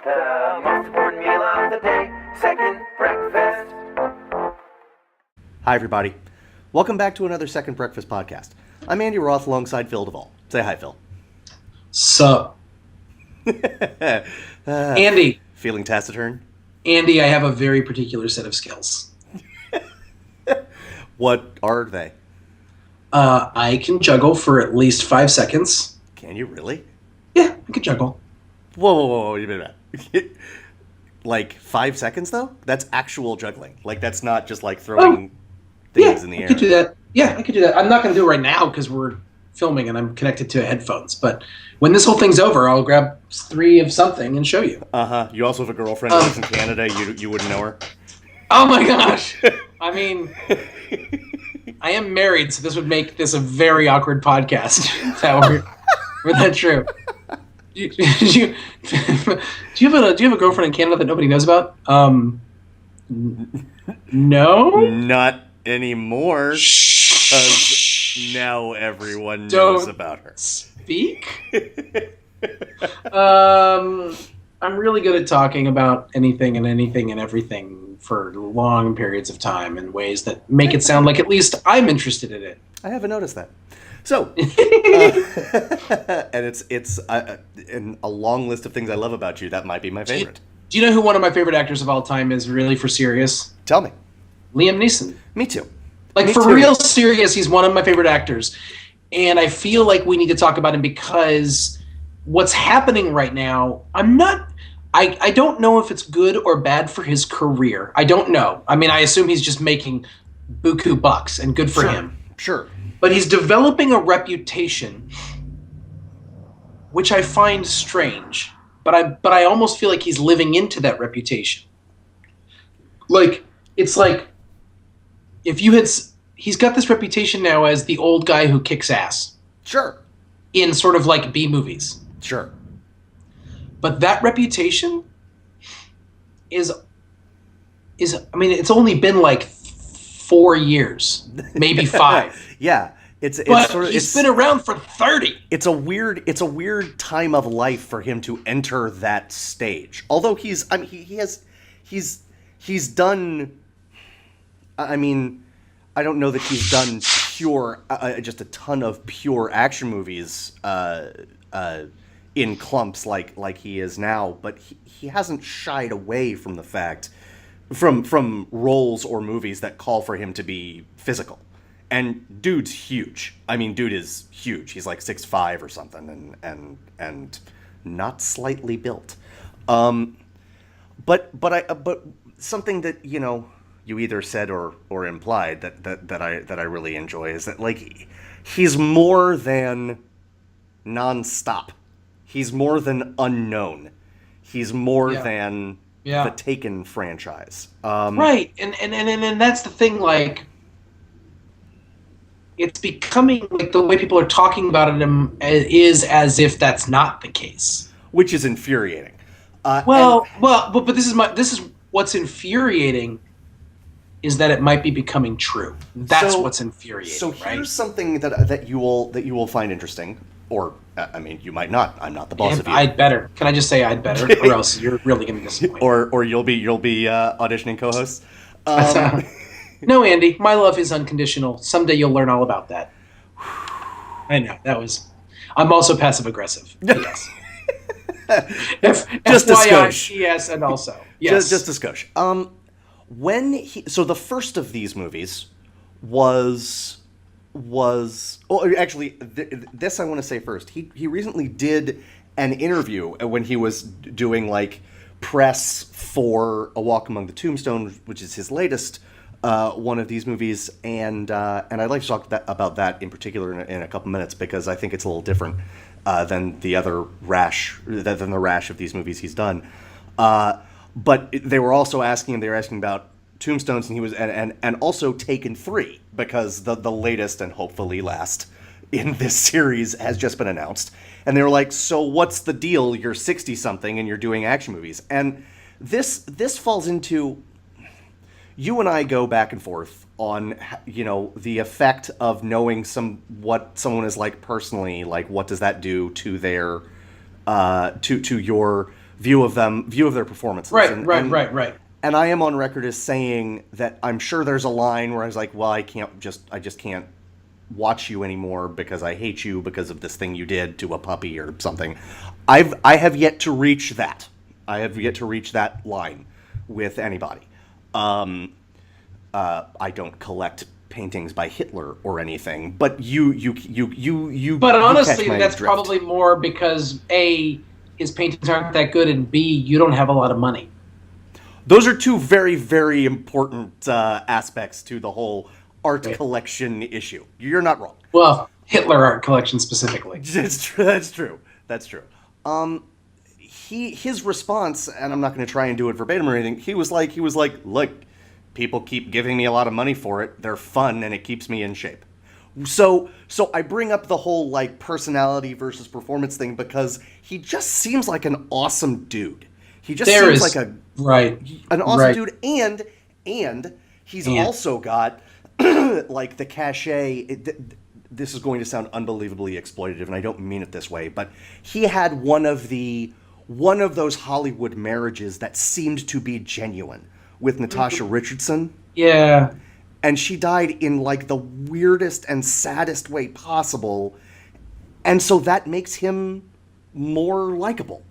The most important meal of the day, second breakfast. Hi, everybody. Welcome back to another Second Breakfast podcast. I'm Andy Roth alongside Phil Duvall. Say hi, Phil. Sup? Andy. Feeling taciturn? Andy, I have a very particular set of skills. What are they? I can juggle for at least 5 seconds. Can you really? Yeah, I can juggle. Whoa, wait a minute. Like 5 seconds, though? That's actual juggling. Like, that's not just like throwing things in the air. I could do that. Yeah, I could do that. I'm not going to do it right now because we're filming and I'm connected to headphones. But when this whole thing's over, I'll grab 3 of something and show you. Uh-huh. You also have a girlfriend who lives in Canada. You wouldn't know her? Oh, my gosh. I mean, I am married, so this would make this a very awkward podcast. Were that true? Do you have a girlfriend in Canada that nobody knows about? No? Not anymore. Because now everyone knows about her. Speak? I'm really good at talking about anything and everything for long periods of time in ways that make it sound like at least I'm interested in it. I haven't noticed that. So, and it's in a long list of things I love about you. That might be my favorite. Do you know who one of my favorite actors of all time is, really for serious? Tell me. Liam Neeson. Me too. Real serious, he's one of my favorite actors. And I feel like we need to talk about him because what's happening right now, I don't know if it's good or bad for his career. I don't know. I mean, I assume he's just making buku bucks, and good for him. Sure. But he's developing a reputation, which I find strange. But I almost feel like he's living into that reputation. Like, it's like, he's got this reputation now as the old guy who kicks ass. Sure. In sort of like B movies. Sure. But that reputation is I mean, it's only been like 4 years, maybe 5. Yeah. It's been around for 30. It's a weird time of life for him to enter that stage. Although he's done. I mean, I don't know that he's done just a ton of pure action movies in clumps like he is now. But he hasn't shied away from the fact from roles or movies that call for him to be physical. And dude's huge. I mean, dude is huge. He's like 6'5" or something, and not slightly built. But something that you either said or implied that I really enjoy is that, like, he's more than nonstop. He's more than unknown. He's more than the Taken franchise. Right, and that's the thing. Like, it's becoming like the way people are talking about it is as if that's not the case, which is infuriating. But this is what's infuriating is that it might be becoming true. That's what's infuriating. So here's something that you will find interesting, or I mean, you might not. I'm not the boss of you. I'd better. Can I just say I'd better, or else you're really going to disappoint. Or you'll be auditioning co-hosts. No, Andy, my love is unconditional. Someday you'll learn all about that. I know, I'm also passive-aggressive. Yes. Just a skosh. Yes, and also. Yes. Just a skosh. So the first of these movies was actually, this I want to say first. He recently did an interview when he was doing, like, press for A Walk Among the Tombstones, which is his latest one of these movies, and I'd like to talk about that in particular in a couple minutes, because I think it's a little different than the rash of these movies he's done. But they were also asking about Tombstones, and he was and also Taken 3, because the latest and hopefully last in this series has just been announced, and they were like, so what's the deal? You're 60-something and you're doing action movies, and this falls into. You and I go back and forth on, the effect of knowing what someone is like personally. Like, what does that do to their, to your view of their performances. Right, And right. And I am on record as saying that I'm sure there's a line where I was like, well, I just can't watch you anymore because I hate you because of this thing you did to a puppy or something. I have yet to reach that. I have yet to reach that line with anybody. I don't collect paintings by Hitler or anything, but you. But honestly, catch my that's drift. probably more because A, his paintings aren't that good, and B, you don't have a lot of money. Those are two very, very important aspects to the whole art collection issue. You're not wrong. Well, Hitler art collection specifically. That's true. That's true. His response, and I'm not going to try and do it verbatim or anything. He was like, look, people keep giving me a lot of money for it. They're fun, and it keeps me in shape. So I bring up the whole like personality versus performance thing because he just seems like an awesome dude. He just seems like an awesome dude, and he's also got like the cachet. This is going to sound unbelievably exploitative, and I don't mean it this way, but he had one of those Hollywood marriages that seemed to be genuine with Natasha Richardson. Yeah. And she died in like the weirdest and saddest way possible, and so that makes him more likable.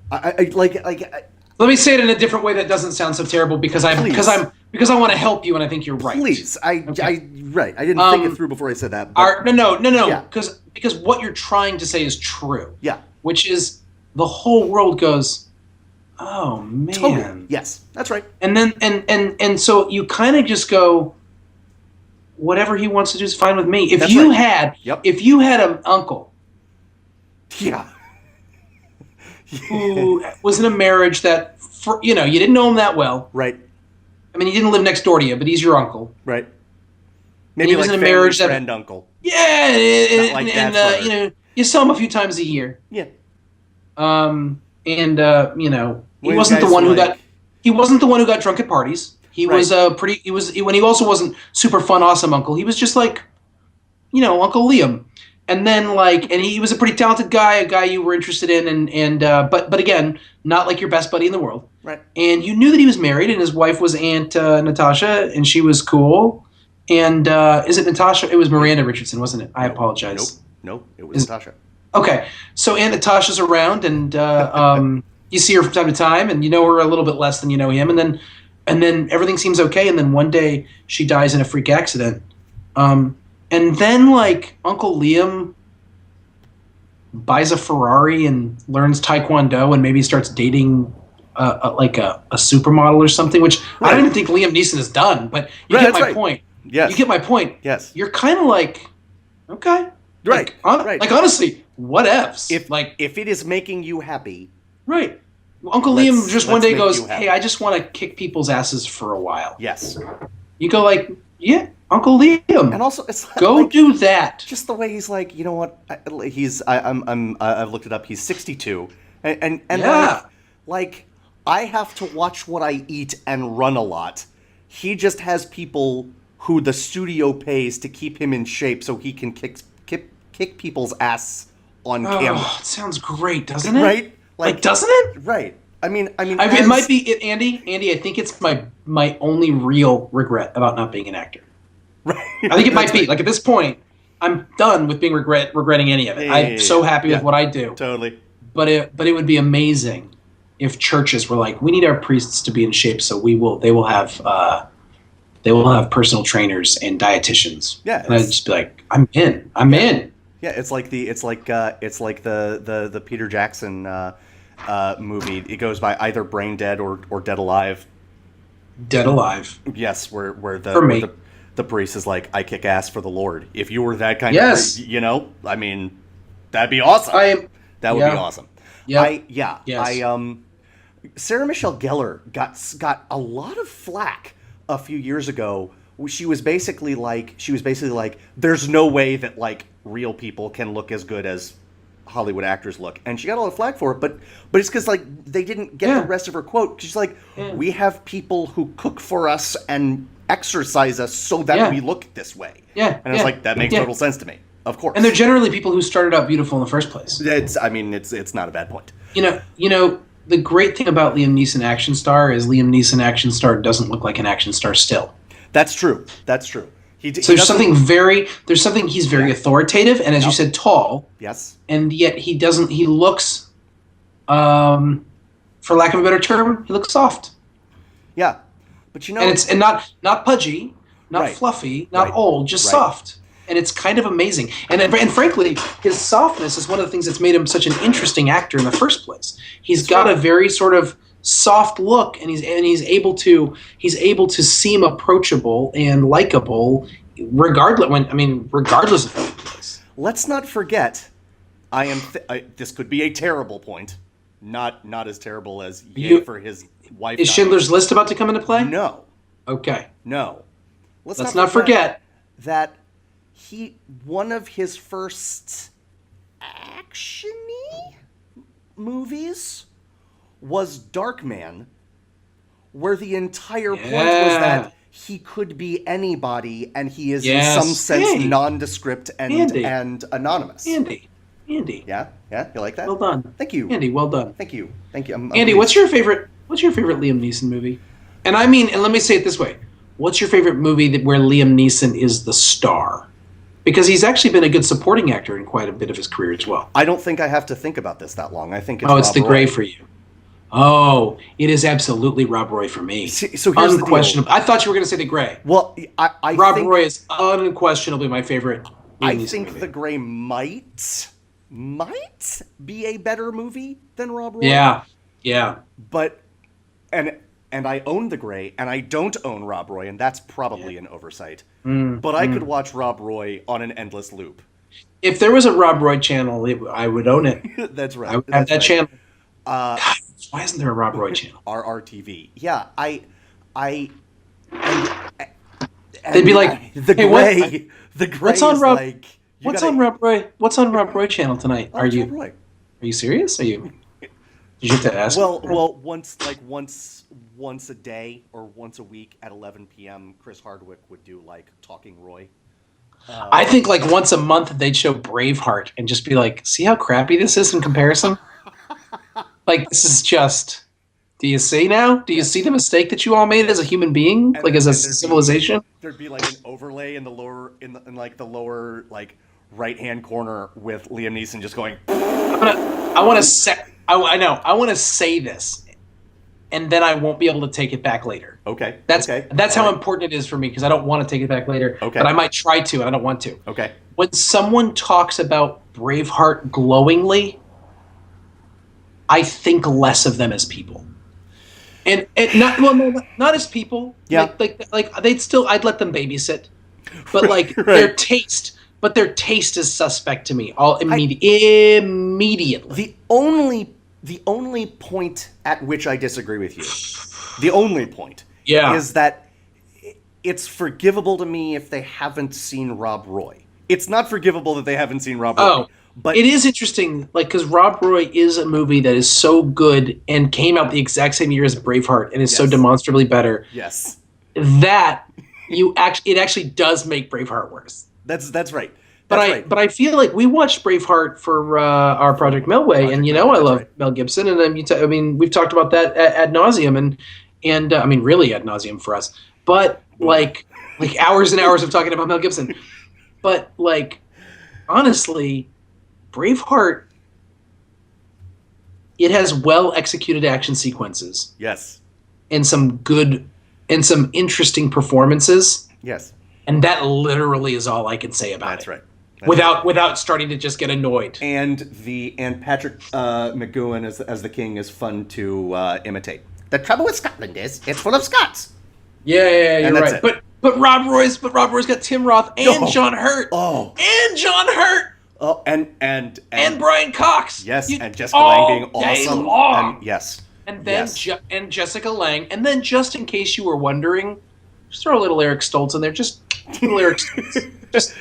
Let me say it in a different way that doesn't sound so terrible because I want to help you and I think you're right. Please, I didn't think it through before I said that. But, no. Yeah. Because what you're trying to say is true. Yeah. Which is the whole world goes, oh man. Totally. Yes, that's right. And then and so you kind of just go, whatever he wants to do is fine with me. If you had an uncle, yeah, who was in a marriage that, you didn't know him that well, right? I mean, he didn't live next door to you, but he's your uncle, right? Maybe he was like in a marriage friend uncle. Yeah, and you saw him a few times a year. Yeah. He wasn't the one who got drunk at parties. He was when he also wasn't super fun, awesome uncle. He was just like, Uncle Liam. And then and he was a pretty talented guy, a guy you were interested in, but again, not like your best buddy in the world. Right. And you knew that he was married, and his wife was Aunt Natasha, and she was cool. And is it Natasha? It was Miranda Richardson, wasn't it? I apologize. Nope, it was Natasha. Okay, so Aunt Natasha's around, and you see her from time to time, and you know her a little bit less than you know him, and then everything seems okay, and then one day she dies in a freak accident. And then, Uncle Liam buys a Ferrari and learns Taekwondo and maybe starts dating a supermodel or something, which I don't even think Liam Neeson has done, but you get my point. Yes. You get my point. Yes. You're kind of okay. Right. Honestly, what ifs? If it is making you happy. Right. Uncle Liam just one day goes, hey, I just want to kick people's asses for a while. Yes. You go yeah, Uncle Liam. And also, it's go do that. Just the way he's like, you know what? I've looked it up. He's 62, and yeah. I have to watch what I eat and run a lot. He just has people who the studio pays to keep him in shape so he can kick people's ass on camera. It sounds great, doesn't it? Right? Doesn't it? Right. I mean, it might be Andy. I think it's my only real regret about not being an actor. Right. I think it might be. At this point, I'm done with being regretting any of it. I'm so happy with what I do. Totally. But it would be amazing if churches were like, we need our priests to be in shape, so they will have personal trainers and dietitians. Yeah. And I'd just be like, I'm in. Yeah, it's like the Peter Jackson movie. It goes by either Brain Dead or Dead Alive. Dead Alive. Yes, where the priest is like, I kick ass for the Lord. If you were that kind of priest, I mean, that'd be awesome. That would be awesome. Yeah. Sarah Michelle Gellar got a lot of flack a few years ago. She was basically like, there's no way that real people can look as good as Hollywood actors look, and she got a lot of flack for it. But it's because they didn't get the rest of her quote. She's like, we have people who cook for us and exercise us so that we look this way. Yeah, and I was like, that makes total sense to me. Of course. And they're generally people who started out beautiful in the first place. It's not a bad point. the great thing about Liam Neeson action star is Liam Neeson action star doesn't look like an action star still. That's true. That's true. So there's something he's very authoritative and, as you said, tall. Yes. And yet he doesn't. He looks, for lack of a better term, he looks soft. Yeah, but you know, and not pudgy, not fluffy, not old, just soft. And it's kind of amazing. And frankly, his softness is one of the things that's made him such an interesting actor in the first place. He's got a very sort of soft look, and he's able to seem approachable and likable, regardless of who he is. Let's not forget, this could be a terrible point, not as terrible as for his wife. Is Schindler's List about to come into play? No. Okay. No. Let's not forget that one of his first action-y movies was Darkman, where the entire point was that he could be anybody, and he is in some sense nondescript and anonymous. Andy. Yeah, you like that? Well done. Thank you. Andy, well done. Thank you. I'm Andy, what's your favorite Liam Neeson movie? And let me say it this way. What's your favorite movie where Liam Neeson is the star? Because he's actually been a good supporting actor in quite a bit of his career as well. I don't think I have to think about this that long. I think it's it's Rob The Roy. Gray for you. Oh, it is absolutely Rob Roy for me. So here's unquestionable. The deal. I thought you were going to say The Gray. Well, Rob Roy is unquestionably my favorite. I think The Gray might be a better movie than Rob Roy. Yeah. But and I own The Gray, and I don't own Rob Roy, and that's probably an oversight. But I could watch Rob Roy on an endless loop. If there was a Rob Roy channel, I would own it. That's right. I would have that channel. God, why isn't there a Rob Roy channel? RRTV. Yeah, they'd be like, The Gray. The Gray what's on is Rob? like. What's on Rob Roy? What's on Rob Roy channel tonight? Are you serious? Are you? Did you have to ask? Well, once a day or once a week at 11 p.m., Chris Hardwick would do like Talking Roy. I think like once a month they'd show Braveheart and just be like, see how crappy this is in comparison? Like, this is just. Do you see now? Do you see the mistake that you all made as a human being, as a civilization? There'd be like an overlay in the lower, in the lower right hand corner with Liam Neeson just going. I want to say this, and then I won't be able to take it back later. Okay. That's how important it is for me, because I don't want to take it back later. Okay. But I might try to, and I don't want to. Okay. When someone talks about Braveheart glowingly, I think less of them as people. And not as people. Yeah. Like I'd let them babysit, but right. their taste is suspect to me. Immediately. The only point at which I disagree with you, the only point, is that it's forgivable to me if they haven't seen Rob Roy. It's not forgivable that they haven't seen Rob Roy. Oh. But it is interesting, because Rob Roy is a movie that is so good and came out the exact same year as Braveheart and is so demonstrably better. Yes. That it actually does make Braveheart worse. That's right. But I feel like we watched Braveheart for our Project Melway, and I love Mel Gibson, and we've talked about that ad nauseum, and really ad nauseum for us. But like hours and hours of talking about Mel Gibson. But honestly, Braveheart, it has well executed action sequences. Yes. And some interesting performances. Yes. And that literally is all I can say about That's it. Right. Without starting to just get annoyed. And Patrick McGowan as the king is fun to imitate. The trouble with Scotland is it's full of Scots. Yeah, you're right. But Rob Roy's got Tim Roth and John Hurt. Oh. And John Hurt. Oh, and Brian Cox. Yes, and Jessica Lange being awesome. Long. And, yes. And then and Jessica Lange. And then, just in case you were wondering, just throw a little Eric Stoltz in there. Just a little Eric Stoltz. Just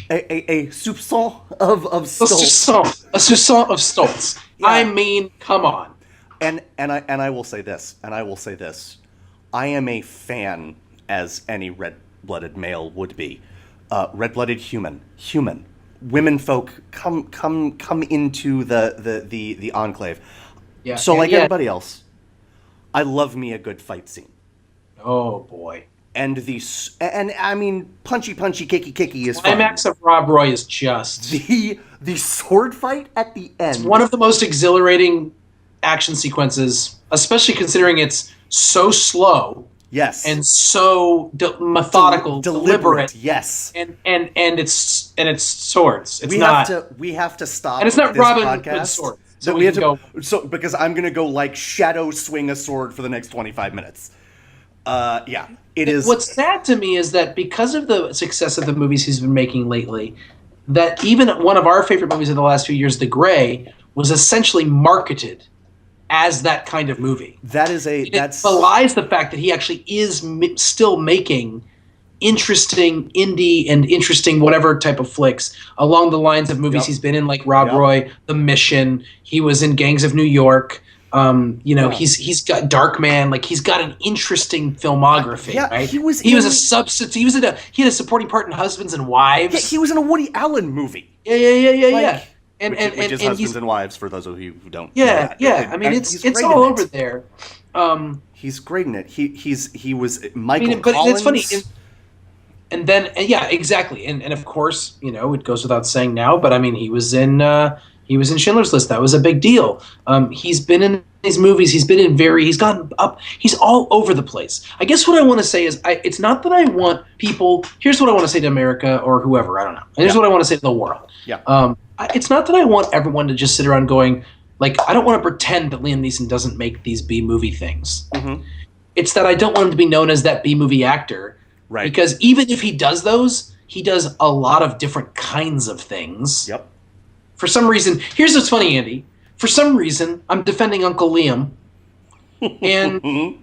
a soupçon of Stoltz. A soupçon of Stoltz. Yeah. I mean, come on. And I will say this. I am a fan, as any red-blooded male would be. Red-blooded human. Women folk come into the enclave. Yeah. So, like yeah. everybody else, I love me a good fight scene. Oh boy. And I mean, punchy, kicky is Climax fun. of Rob Roy is just The sword fight at the end. it's one of the most exhilarating action sequences, especially considering it's so slow. Yes. And so methodical, deliberate. Yes. And it's swords. It's We have to stop. And it's not this Robin podcast. with swords. So So we have to go. So because I'm gonna go like shadow swing a sword for the next 25 minutes. Yeah. It is. What's sad to me is that because of the success of the movies he's been making lately, that even one of our favorite movies of the last few years, The Gray, was essentially marketed as that kind of movie. It belies the fact that he actually is still making interesting indie and interesting whatever type of flicks along the lines of movies he's been in, like Rob Roy, The Mission. He was in Gangs of New York. He's got Darkman. Like, he's got an interesting filmography. Right? He was a substitute. He had a supporting part in Husbands and Wives. Yeah, he was in a Woody Allen movie. Yeah. Which is Husbands and Wives, for those of you who don't. Yeah. I mean, it's all over there. He's great in it. He was Michael but Collins. it's funny. And then, exactly. And of course, it goes without saying now, but I mean, he was in Schindler's List. That was a big deal. He's been in these movies. He's gotten up. He's all over the place. I guess what I want to say is, it's not that I want people. Here's what I want to say to America or whoever. I don't know. Here's what I want to say to the world. Yeah. It's not that I want everyone to just sit around going, like, I don't want to pretend that Liam Neeson doesn't make these B movie things. Mm-hmm. It's that I don't want him to be known as that B movie actor. Right. Because even if he does those, he does a lot of different kinds of things. Yep. For some reason, here's what's funny, Andy. For some reason, I'm defending Uncle Liam, and I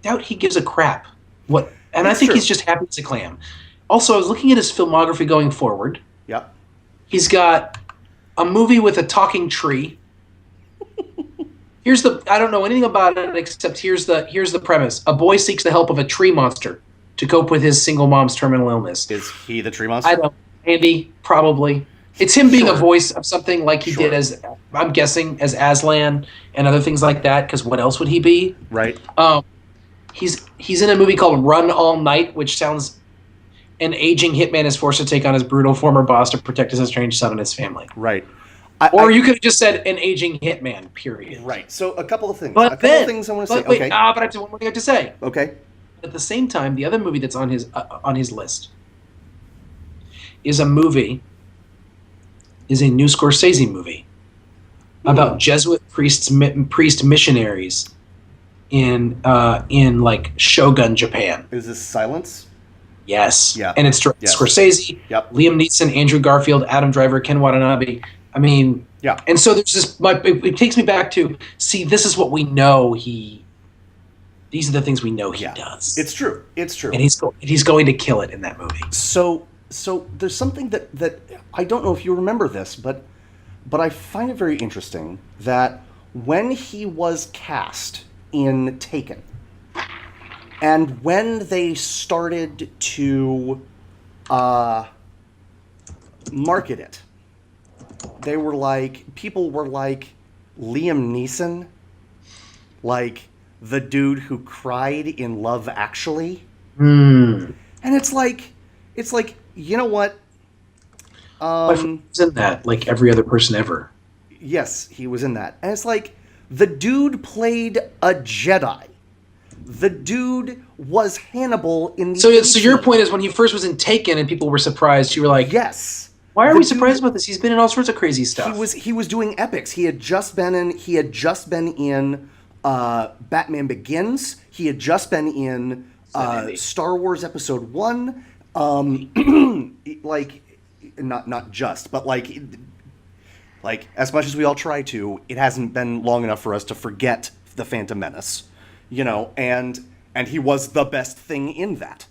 doubt he gives a crap. And I think he's just happy as a clam. Also, I was looking at his filmography going forward. Yep. He's got a movie with a talking tree. I don't know anything about it except here's the premise. A boy seeks the help of a tree monster to cope with his single mom's terminal illness. Is he the tree monster? I don't. Andy, probably. It's him being a voice of something like he did as, I'm guessing, as Aslan and other things like that, because what else would he be? Right. He's in a movie called Run All Night, which sounds an aging hitman is forced to take on his brutal former boss to protect his estranged son and his family. Right. You could have just said an aging hitman, period. Right. So a couple of things. But a couple of things I want to say. Wait, okay. but I have one more thing I have to say. Okay. At the same time, the other movie that's on his list is a new Scorsese movie about Jesuit priest missionaries in like Shogun, Japan. Is this Silence? Yes. Yeah. And it's Scorsese, Liam Neeson, Andrew Garfield, Adam Driver, Ken Watanabe. I mean, yeah. And so there's this. It takes me back to this is what we know These are the things we know he does. It's true. And he's going to kill it in that movie. So there's something that I don't know if you remember this, but I find it very interesting that when he was cast in Taken, and when they started to market it, people were like, Liam Neeson, like the dude who cried in Love Actually. And it's like, you know what? My friend was in that, like every other person ever. Yes, he was in that. And it's like, the dude played a Jedi. The dude was Hannibal in the So your point is, when he first was in Taken and people were surprised, you were like, yes. Why are we surprised about this? He's been in all sorts of crazy stuff. He was doing epics. He had just been in Batman Begins. He had just been in Star Wars Episode 1. Like, not just, but like as much as we all try to, it hasn't been long enough for us to forget the Phantom Menace, and he was the best thing in that.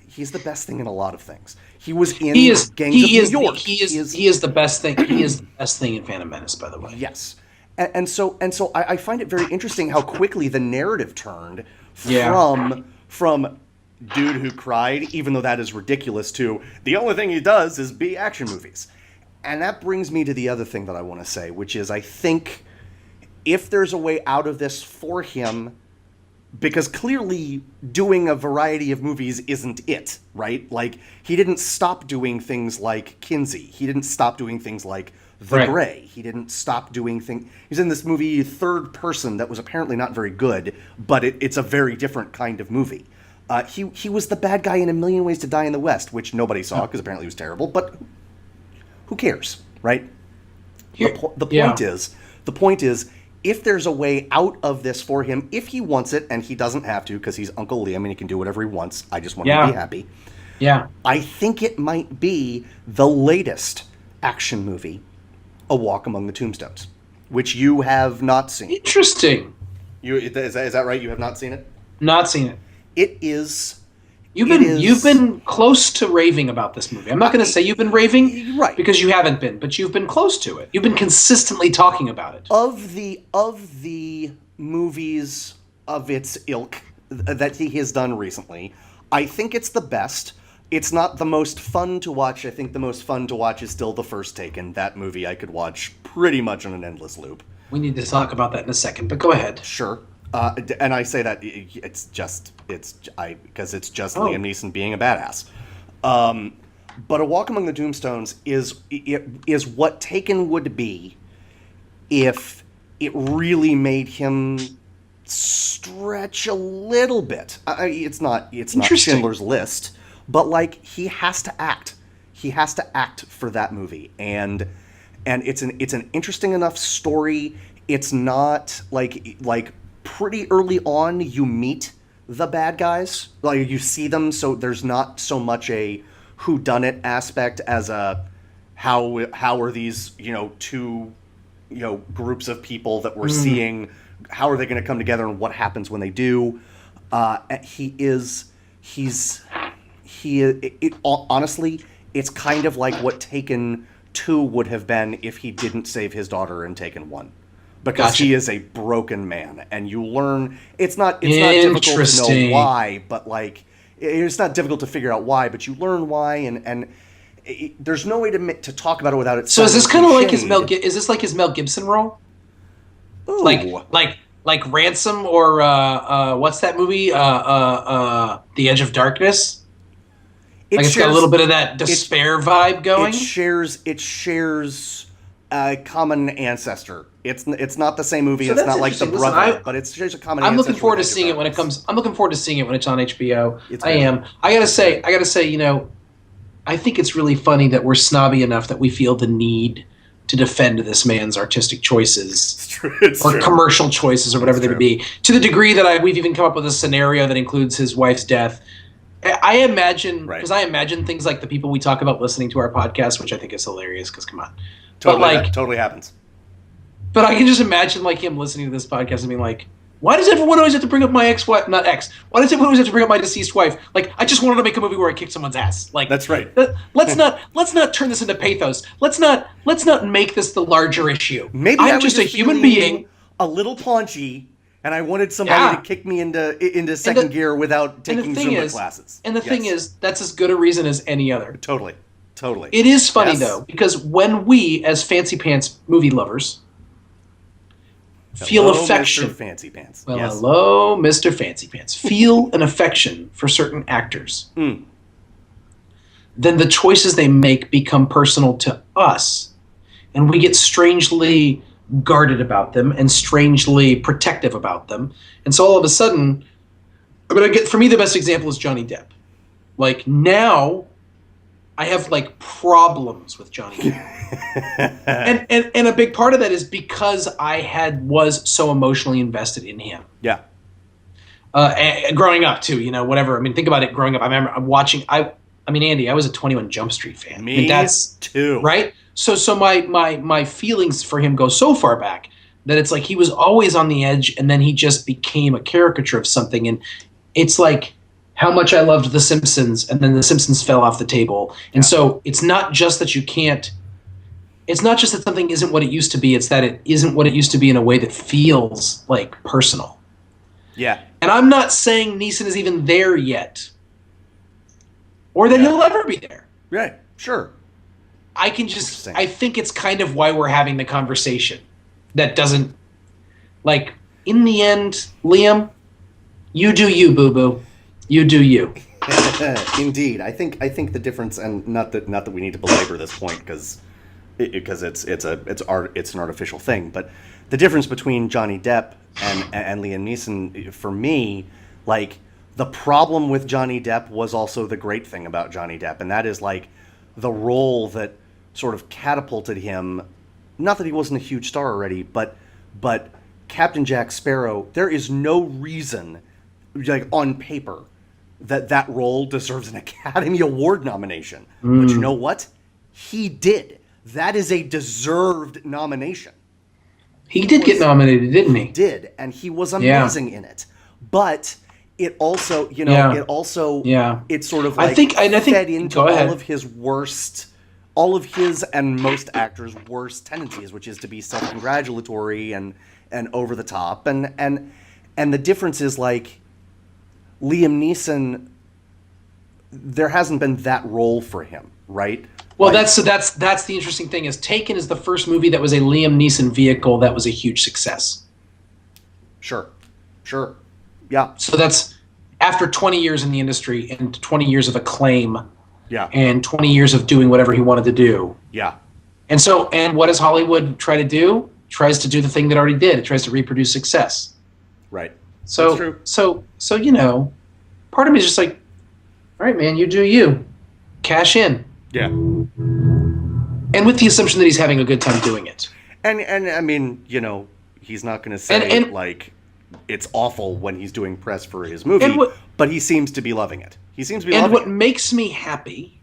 He's the best thing in a lot of things. He was in Gangs of New York. He is the best thing. He is the best thing in Phantom Menace, by the way. Yes. And so I find it very interesting how quickly the narrative turned from dude who cried, even though that is ridiculous, to the only thing he does is be action movies. And that brings me to the other thing that I want to say, which is I think if there's a way out of this for him, because clearly doing a variety of movies isn't it, right? Like, he didn't stop doing things like Kinsey. He didn't stop doing things like The Grey. He didn't stop doing things... He's in this movie Third Person that was apparently not very good, but it's a very different kind of movie. He was the bad guy in A Million Ways to Die in the West, which nobody saw because apparently it was terrible, but who cares, right? The point is, if there's a way out of this for him, if he wants it, and he doesn't have to because he's Uncle Liam and he can do whatever he wants, I just want him to be happy. Yeah. I think it might be the latest action movie, A Walk Among the Tombstones, which you have not seen. Interesting. Is that right? You have not seen it? Not seen it. It is... You've been close to raving about this movie. I'm not going to say you've been raving, right? Because you haven't been, but you've been close to it. You've been consistently talking about it. Of the movies of its ilk that he has done recently, I think it's the best. It's not the most fun to watch. I think the most fun to watch is still The First Taken. That movie I could watch pretty much on an endless loop. We need to talk about that in a second, but go ahead. Sure. And I say that because it's just Liam Neeson being a badass. But A Walk Among the Tombstones is what Taken would be if it really made him stretch a little bit. It's not Schindler's List, but like he has to act. He has to act for that movie, and it's an interesting enough story. It's not like pretty early on you meet the bad guys, like you see them, so there's not so much a whodunit aspect as a how are these two groups of people that we're seeing, how are they going to come together and what happens when they do. Honestly, it's kind of like what Taken 2 would have been if he didn't save his daughter in Taken 1. Because he is a broken man, and you learn it's not difficult to know why, but like it's not difficult to figure out why, but you learn why, and there's no way to talk about it without it. So is this kind of like his is this like his Mel Gibson role? Ooh. Like Ransom or what's that movie? The Edge of Darkness. It's got a little bit of that despair vibe going. It shares a common ancestor. It's not the same movie. So it's not like The Brother, but it's just a common. I'm looking forward to seeing it when it comes. I'm looking forward to seeing it when it's on HBO. I gotta say, I think it's really funny that we're snobby enough that we feel the need to defend this man's artistic choices or commercial choices or whatever they would be. To the degree that we've even come up with a scenario that includes his wife's death. I imagine I imagine things like the people we talk about listening to our podcast, which I think is hilarious. Because come on. Totally happens. But I can just imagine like him listening to this podcast and being like, why does everyone always have to bring up my ex-wife? Not ex. Why does everyone always have to bring up my deceased wife? Like, I just wanted to make a movie where I kick someone's ass. Like, that's right. Let's not turn this into pathos. Let's not make this the larger issue. Maybe I'm just a human being, a little paunchy, and I wanted somebody to kick me into second gear without taking Zumba classes. And the thing is, that's as good a reason as any other. Totally. It is funny though, because when we, as fancy pants movie lovers, feel affection. Mr. Fancy Pants. Well, hello, Mr. Fancy Pants. Feel an affection for certain actors. Then the choices they make become personal to us, and we get strangely guarded about them and strangely protective about them. And so all of a sudden, for me, the best example is Johnny Depp. Like now, I have like problems with Johnny Depp. and a big part of that is because I was so emotionally invested in him. Yeah. And growing up too, whatever. I mean, think about it. Growing up, I remember watching. Andy, I was a 21 Jump Street fan. Me too. Right. So my feelings for him go so far back that it's like he was always on the edge, and then he just became a caricature of something. And it's like how much I loved The Simpsons, and then The Simpsons fell off the table. And so it's not just that you can't. It's not just that something isn't what it used to be. It's that it isn't what it used to be in a way that feels like personal. Yeah. And I'm not saying Neeson is even there yet, or that he'll ever be there. Right. Sure. I think it's kind of why we're having the conversation. That doesn't. Like, in the end, Liam, you do you, boo-boo. You do you. Indeed, I think the difference, and not that we need to belabor this point because it's an artificial thing, but the difference between Johnny Depp and Liam Neeson, for me, like, the problem with Johnny Depp was also the great thing about Johnny Depp, and that is, like, the role that sort of catapulted him. Not that he wasn't a huge star already, but Captain Jack Sparrow. There is no reason, like, on paper, that role deserves an Academy Award nomination. But you know what? He did. That is a deserved nomination. He did get nominated, didn't he? He did, and he was amazing in it. But it also, it sort of, like, I think fed into all of his and most actors' worst tendencies, which is to be self-congratulatory and over the top. And the difference is, like, Liam Neeson, there hasn't been that role for him, right? Well, like, that's the interesting thing, is Taken is the first movie that was a Liam Neeson vehicle that was a huge success. Sure. Yeah. So that's after 20 years in the industry and 20 years of acclaim. Yeah. And 20 years of doing whatever he wanted to do. Yeah. And what does Hollywood try to do? Tries to do the thing that already did. It tries to reproduce success. Right. So, that's true. So part of me is just like, all right, man, you do you. Cash in. Yeah. And with the assumption that he's having a good time doing it. And I mean, he's not going to say, like, it's awful when he's doing press for his movie, but he seems to be loving it. He seems to be loving it. And what makes me happy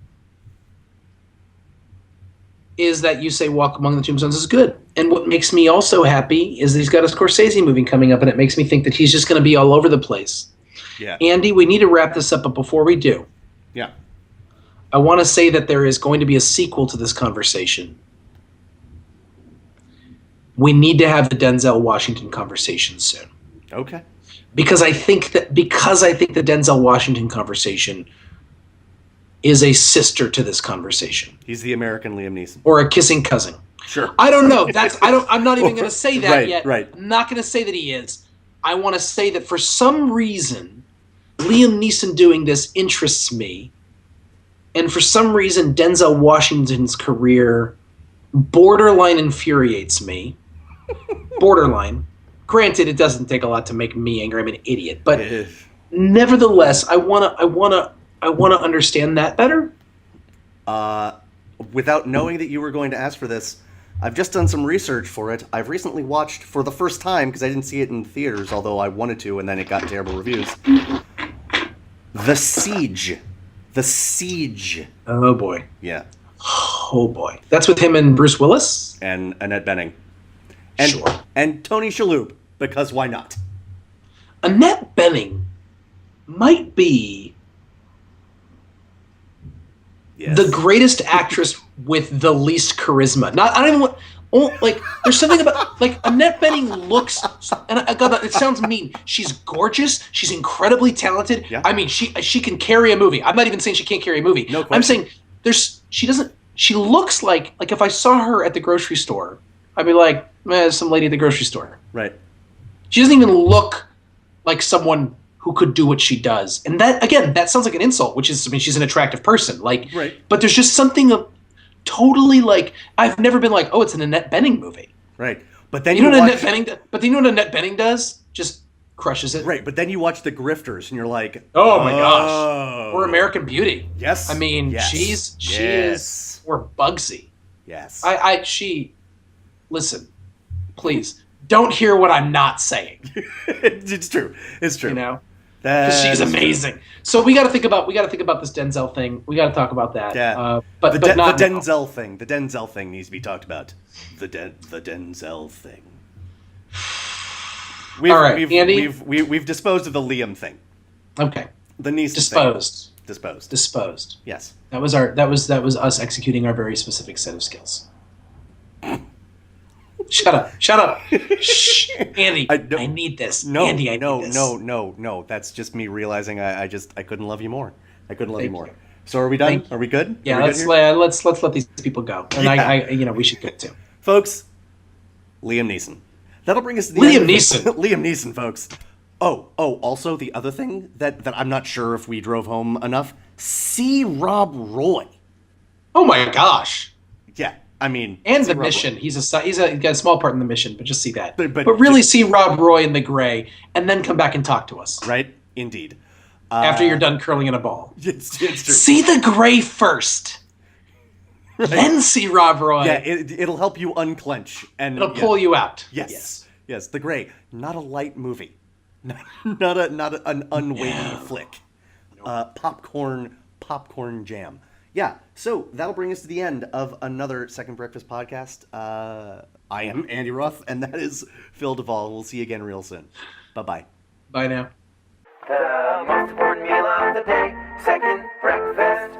is that you say Walk Among the Tombstones is good. And what makes me also happy is that he's got a Scorsese movie coming up, and it makes me think that he's just going to be all over the place. Yeah. Andy, we need to wrap this up, but before we do, yeah, I want to say that there is going to be a sequel to this conversation. We need to have the Denzel Washington conversation soon. Okay. Because I think the Denzel Washington conversation is a sister to this conversation. He's the American Liam Neeson. Or a kissing cousin. Sure. I don't know. I'm not even going to say that yet. Right. I'm not going to say that he is. I want to say that for some reason, Liam Neeson doing this interests me. And for some reason, Denzel Washington's career borderline infuriates me. Borderline. Granted, it doesn't take a lot to make me angry. I'm an idiot, but nevertheless, I wanna understand that better. Without knowing that you were going to ask for this, I've just done some research for it. I've recently watched for the first time, because I didn't see it in theaters, although I wanted to, and then it got terrible reviews. The Siege. The Siege. Oh boy. Yeah. Oh boy. That's with him and Bruce Willis and Annette Bening. And, sure. And Tony Shalhoub, because why not? Annette Bening might be the greatest actress with the least charisma. I don't even want. Like, there's something about, like, Annette Bening looks, and it sounds mean. She's gorgeous. She's incredibly talented. Yeah. I mean, she can carry a movie. I'm not even saying she can't carry a movie. No question. I'm saying she looks like if I saw her at the grocery store, I'd be like, there's some lady at the grocery store. Right. She doesn't even look like someone who could do what she does. And that, again, that sounds like an insult, which is, I mean, she's an attractive person. Like, right. But there's just something totally, like, I've never been like, oh, it's an Annette Bening movie. Right. But then you know what Annette Bening does? Just crushes it. Right. But then you watch The Grifters and you're like, oh my gosh. Or American Beauty. Yes. I mean, yes. she is, or Bugsy. Yes. Listen, please, don't hear what I'm not saying. It's true. It's true. You know? Because she's amazing. True. So we got to think about this Denzel thing. We got to talk about that. Yeah. But the not Denzel thing. The Denzel thing needs to be talked about. The Denzel thing. All right, Andy. We've disposed of the Liam thing. Okay. The Neeson thing. Disposed. Yes. That was us executing our very specific set of skills. Shut up. Shh. Andy, I need this. No, Andy, I need this. No. That's just me realizing I couldn't love you more. I couldn't love you more. So are we done? Are we good? Yeah, let's let these people go. And I we should go too. Folks, Liam Neeson. That'll bring us to the Liam end. Neeson. Liam Neeson, folks. Also the other thing that I'm not sure if we drove home enough, see Rob Roy. Oh my gosh. Yeah, I mean... And see the Rob mission. Roy. He's got a small part in the mission, but just see that. But really see Rob Roy in the gray, and then come back and talk to us. Right? Indeed. After you're done curling in a ball. It's true. See the gray first. Right. Then see Rob Roy. Yeah, it'll help you unclench. And it'll pull you out. Yes. The Gray. Not a light movie. Not an unweighty flick. Popcorn jam. Yeah, so that'll bring us to the end of another Second Breakfast podcast. I am Andy Roth, and that is Phil Duvall. We'll see you again real soon. Bye-bye. Bye now. The most important meal of the day, second breakfast.